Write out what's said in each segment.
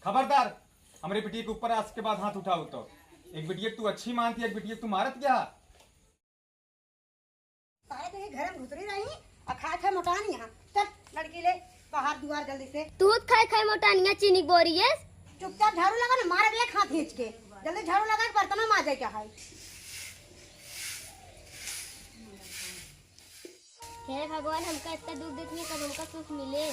खबरदार हमारे बिटिया के ऊपर आज के बाद हाथ उठाओ तो। एक बिटिया तू अच्छी मानती, एक बिटिया तू मारत क्या? सारे तो ये घर में घुसरी रही और खा खा मोटानी यहाँ। चल लड़की ले बाहर दुआर जल्दी से। दूध खाए खाए मोटानिया चीनी बोरी है। चुपचाप झाड़ू लगा ना, मार ले खा खींच के। जल्दी झाड़ू लगा के बर्तन में माजे क्या है। हे भगवान, हमका इतना दुख देती है, कब हमका सुख मिले।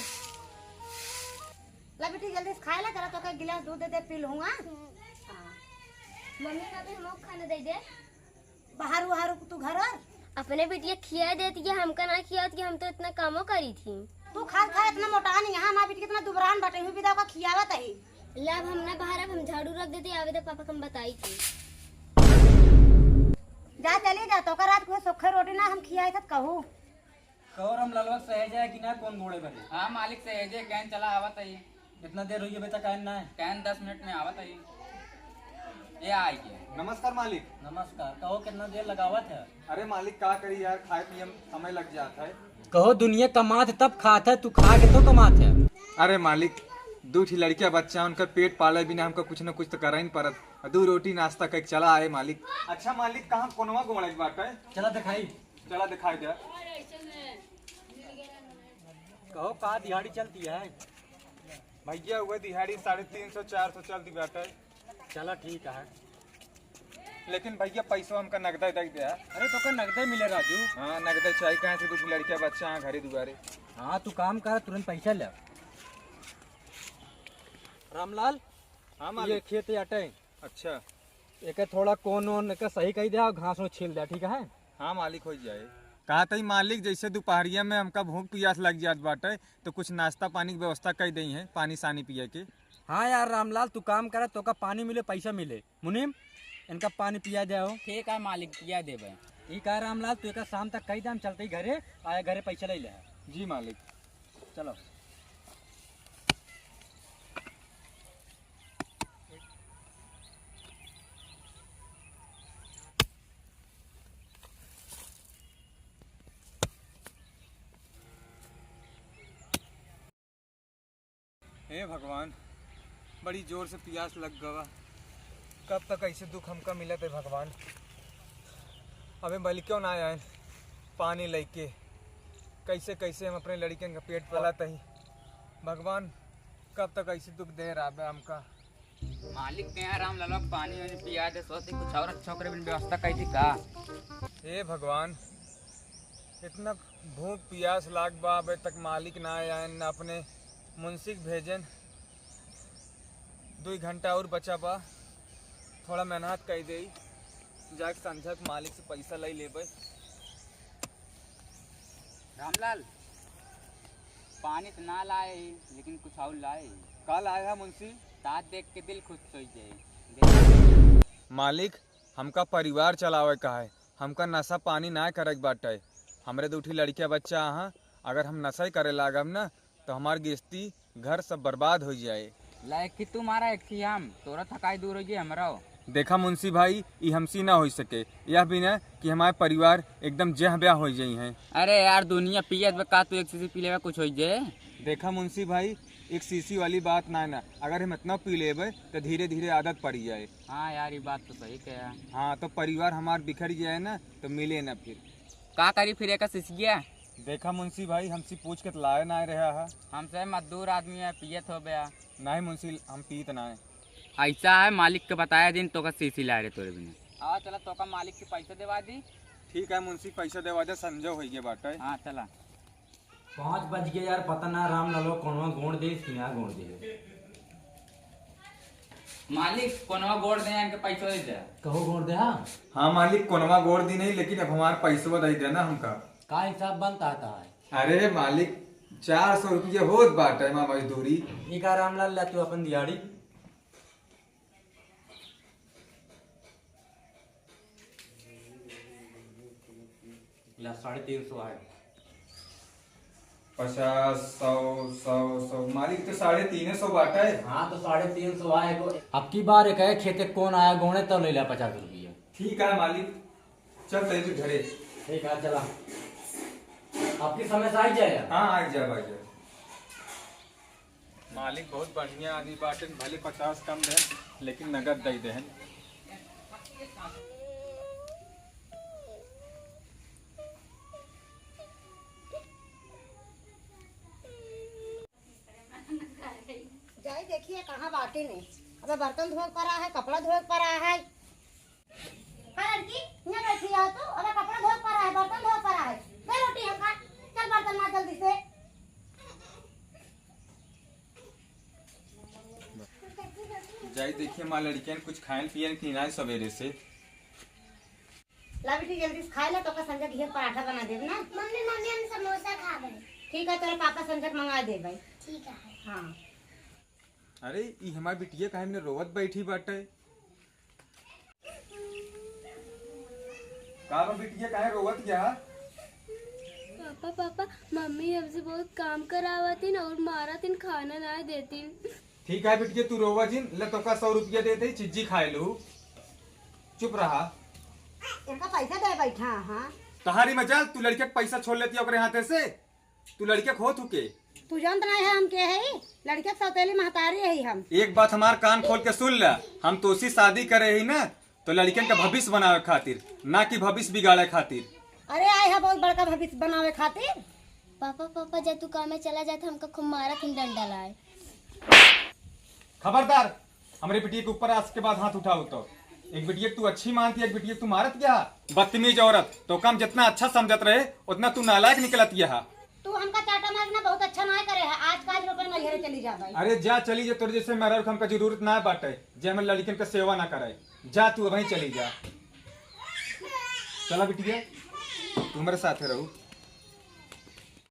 ला बेटी जल्दी से खाए ला, जरा तो एक गिलास दूध दे दे पी लूंगा। मम्मी का भी हमको खाना दे दे। बाहर वहार तू घर और अपने बिटिया खिया देती है, हमका ना खिया कि हम तो इतना कामों करी थी। तू खा खा इतना मोटा नहीं। यहाँ हमारी बेटी कितना दुबरान बटे हुई विदा का खियावत है। लब हम ना बाहर, अब हम झाड़ू रख देते आवे तो पापा कम बताई थी। जा चली जा तो रात को सुखे रोटी ना हम खियाए था कहू। कौर हम ललवा सहज है कि ना कौन घोड़े बने? हाँ मालिक सहज है, कैन चला आवत है। कितना देर हुई है बेटा कैन ना है? कैन 10 मिनट में आवत है। ये आई के नमस्कार मालिक। नमस्कार। कहो कितना देर लगावत है? अरे मालिक का करी यार, खाए पिए में समय लग जाता है। कहो दुनिया कमात तब खात है, तू खा के तो कमात है। अरे मालिक, दो ठी लड़कियां बच्चा उनका पेट पाले बिना हमका कुछ न कुछ तो करा ही पड़त। दो रोटी नाश्ता करके चला आए मालिक। अच्छा मालिक, कहाँ कोनवा गोड़ा की बात है? चला दिखाई। चला दिखाई दे। कहो कहा दिहाड़ी चलती है? भैया हुए दिहाड़ी 350-400 चलती बात है। चला ठीक है। लेकिन भैया पैसा हमका नगदा दे दिया। अरे तो नगदे मिले राजू। हाँ नगदा चाहिए, कहाँ से दो लड़कियां बच्चा हैं घरे दुआरे। हाँ तू काम कर, तुरंत पैसा ले। रामलाल, हाँ ये मालिक। खेत अटे। अच्छा। एक थोड़ा कोन वोन का सही कही दे और घास में छील दे, ठीक है? हाँ मालिक हो जाए। कहा था मालिक, जैसे दोपहरिया में हमका भूख प्यास लग जात बाटे तो कुछ नाश्ता पानी की व्यवस्था कर दी है, पानी सानी पिए के। हाँ यार रामलाल, तू काम करे तो का पानी मिले पैसा मिले। मुनीम इनका पानी पिया जाओ। ठीक है मालिक, किया देवे। ठीक है रामलाल, तू एक शाम तक कही दे, हम चलते ही घरे आया, घरे पैसा ले ले। जी मालिक। चलो। हे भगवान, बड़ी जोर से प्यास लग गवा। कब तक ऐसे दुख हमका मिलत है भगवान। अबे बल क्यों ना आए पानी लेके। कैसे कैसे हम अपने लड़के का पेट पलाते ही। भगवान कब तक ऐसे दुख दे रहा हमका। मालिक के यहाँ राम लाल पानी वानी पिया दे, सोचते कुछ और अच्छा करे व्यवस्था कही थी का। हे भगवान, इतना भूख प्यास लाग बा, अबे तक मालिक ना आए न अपने मुंसिक भेजन। 2 घंटा और बचा बा, थोड़ा मेहनत कर दे, जाके संझा के मालिक से पैसा ले लेबे। रामलाल पानी तो ना लाए लेकिन कुछ और लाए। कल आया मुंशी। तात देख के दिल खुश हो जाए। मालिक हमका परिवार चलावे का है, हमका नशा पानी ना करे बाटे। हमरे 2 लड़कियां बच्चा हाँ, अगर हम नशा ही करे लागब ना तो हमार गृहस्थी घर सब बर्बाद हो जाए। लायक कि तुम्हारा एक थी हम तोरा थकाई दूर हो जाए हमरा। देखा मुंशी भाई, ये हमसी ना हो सके, यह भी ना कि हमारे परिवार एकदम जह ब्याह हो जाई हैं। अरे यार दुनिया पियत का तू एक सीसी पी ले कुछ हो जाए। देखा मुंशी भाई, एक सीसी वाली बात ना, अगर हम इतना पी लेबे तो धीरे धीरे आदत पड़ जाए। हाँ यार ये बात तो सही कहा। हाँ तो परिवार हमार बिखर जाए ना तो मिले ना फिर। का करी फिर एक सीसिया। देखा मुंशी भाई, हमसे पूछ के लाए ना रहा है। हमसे मजदूर आदमी है, पियत हो गया। नहीं मुंशी, हम पीत ना है। ऐसा है मालिक के बताया दिन तो का सीसी ला रहे तोरे बिना। हाँ चला तो का मालिक के पैसे देवा दी। ठीक है मुंशी, पैसा देवा दे, संजो हो गया बाटे। हाँ चला। 5 बज गए यार, पता ना राम लालो कौनवा गोड़ दे कि ना गोड़ दे। मालिक कोनवा गोड़ दे, इनके पैसे दे दे। कहो गोड़ दे। हाँ हाँ मालिक, कोनवा गोड़ दी नहीं, लेकिन अब हमारा पैसा दे देना हमका। का हिसाब बनता है? अरे मालिक 400 रुपये होत बाटे माँ मजदूरी। ठीक है रामलाल, ले तू अपन दिहाड़ी। ला 350 है। 50, 100 मालिक तो 350 बाटा है। हाँ तो 350 आएगा। अब की बार एक है खेते कौन आया गोने तो ले लिया 50 रुपये। ठीक है मालिक, चल तेरे घरे। ठीक है चला। आपकी समय से आई जाएगा। हाँ आ जा भाई। मालिक बहुत बढ़िया आदमी बाटे, भले 50 कम दे लेकिन नगद दे दे। जाए देखिए कहाँ बाटे नहीं। अबे बर्तन धोए पड़ा है, कपड़ा धोए पड़ा है। हाँ लड़की यहाँ बैठी है तो, अबे कपड़ा धोए पड़ा है, बर्तन धोए पड़ा है। ले रोटी हम खा, चल बर्तन मार जल्दी से। जाई देखिए माँ लड़कियन कुछ खाएन पियन की ना सवेरे से। ला बेटी जल्दी से खा ले, तो का संजय घी पराठा बना देब ना। मम्मी मम्मी हम समोसा खा गए। ठीक है, तेरे पापा संजय मंगा दे भाई। ठीक है। हाँ अरे ई हमारी बिटिया काहे में रोवत बैठी बाटे। का बा बिटिया काहे रोवत क्या? पापा पापा मम्मी हमसे बहुत काम करावती और मारती, खाना ना देती। ठीक है बिटिया तू रोवा जिन, ले तो का 100 रुपया दे दे, चिज्जी खाए लू। चुप रहा। इनका पैसा दे बैठा। हाँ तहारी मजाल, तू लड़के के पैसा छोड़ लेती ओकरे हाथे से। तू लड़के खो थुके। तू जानत नहीं है हम के है, लड़के के सौतेली महतारी है हम। एक बात हमार कान खोल के सुन ले, हम तो उसी शादी करे ही ना तो लड़कियन का भविष्य बनावे खातिर, ना कि भविष्य बिगाड़े खातिर। अरे आए है बहुत बड़का भविष्य बनावे खातिर। पापा पापा जब तू काम में चला जाए तो हमका खूब मारा तुम डंडा लाए। खबरदार, हमारे बिटिया के ऊपर आज के बाद हाथ उठाओ तो। एक बिटिया तू अच्छी मानती, एक बिटिया तू मारत क्या? बदतमीज औरत। तो काम जितना अच्छा समझत रहे उतना तू नालायक निकलत यहा। तू हमका चाटा मारना बहुत अच्छा नहीं करे है। आज काज रोकर नैहरे चली जा भाई। अरे जा चली जा, तोर जैसे मेरा हमका जरूरत ना बाटे जे हम लड़कियन के सेवा ना करे। जा तू वहीं चली जा। चला बिटिया तू मेरे साथ रहू।